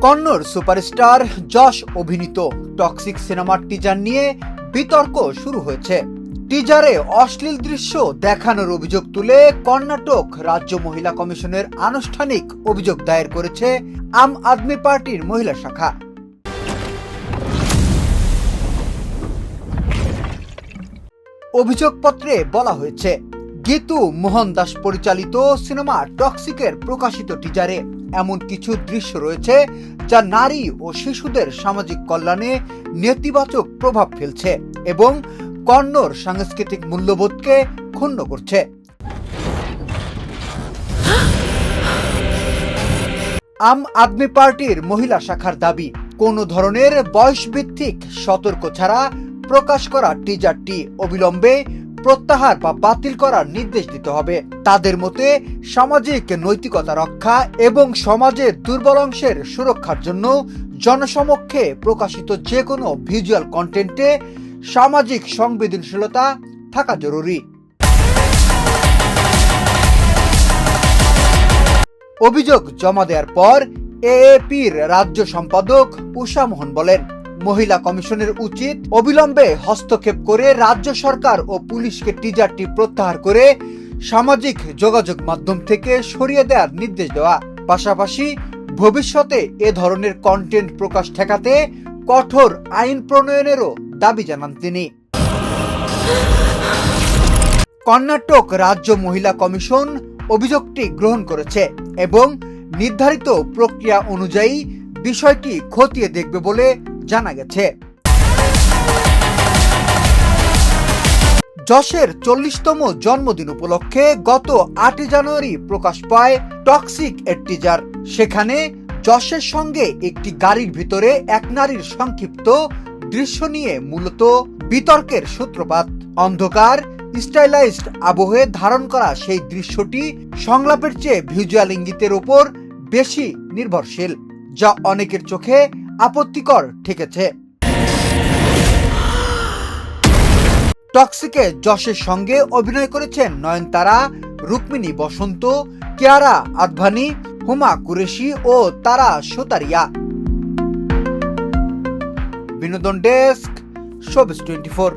Kannada superstar যশ অভিনীত toxic সিনেমার teaser নিয়ে বিতর্ক শুরু হয়েছে। টিজারে অশ্লীল দৃশ্য দেখানোর অভিযোগ তুলে কর্ণাটক রাজ্য মহিলা কমিশনের আনুষ্ঠানিক অভিযোগ দায়ের করেছে আম আদমি পার্টির মহিলা শাখা। অভিযোগপত্রে বলা হয়েছে, গীতু মোহন দাস পরিচালিত সিনেমা টক্সিকের প্রকাশিত টিজারে এমন কিছু দৃশ্য রয়েছে যা নারী ও শিশুদের সামাজিক কল্যাণে নেতিবাচক প্রভাব ফেলছে এবং কন্নড় সাংস্কৃতিক মূল্যবোধকে ক্ষুণ্ণ করছে। আম আদমি পার্টির মহিলা শাখার দাবি, কোনো ধরনের বয়সভিত্তিক সতর্ক ছাড়া প্রকাশ করা টিজারটি অবিলম্বে প্রত্যাহার বা বাতিল করার নির্দেশ দিতে হবে। তাদের মতে সামাজিক নৈতিকতা রক্ষা এবং সমাজের দুর্বল অংশের সুরক্ষার জন্য জনসমক্ষে প্রকাশিত যে কোনো ভিজুয়াল কন্টেন্টে সামাজিক সংবেদনশীলতা থাকা জরুরি। অভিযোগ জমা দেওয়ার পর এএপির রাজ্য সম্পাদক উষা মোহন বলেন, মহিলা কমিশনের উচিত অবিলম্বে হস্তক্ষেপ করে রাজ্য সরকার ও পুলিশকে টিজারটি প্রত্যাহার করে সামাজিক যোগাযোগ মাধ্যম থেকে সরিয়ে দেওয়ার নির্দেশ দেওয়া, পাশাপাশি ভবিষ্যতে এ ধরনের কন্টেন্ট প্রকাশ ঠেকাতে কঠোর আইন প্রণয়নেরও দাবি জানান তিনি। কর্ণাটক রাজ্য মহিলা কমিশন অভিযোগটি গ্রহণ করেছে এবং নির্ধারিত প্রক্রিয়া অনুযায়ী বিষয়টি খতিয়ে দেখবে বলে জানা গেছে। যশের 40তম জন্মদিন উপলক্ষে গত 8 জানুয়ারি প্রকাশ পায় টক্সিক এর টিজার। সেখানে যশের সঙ্গে একটি গাড়ির ভিতরে এক নারীর সংক্ষিপ্ত দৃশ্য নিয়ে মূলত বিতর্কের সূত্রপাত। অন্ধকার স্টাইলাইজড আবহে ধারণ করা সেই দৃশ্যটি সংলাপের চেয়ে ভিজুয়াল ইঙ্গিতের উপর বেশি নির্ভরশীল, যা অনেকের চোখে আপত্তিকর ঠেকেছে। টক্সিকে যশের সঙ্গে অভিনয় করেছেন নয়নতারা, রুক্মিণী বসন্ত, কিয়ারা আদভানি, হুমা কুরেশি ও তারা সুতারিয়া। বিনোদন ডেস্ক, শোবিজ 24।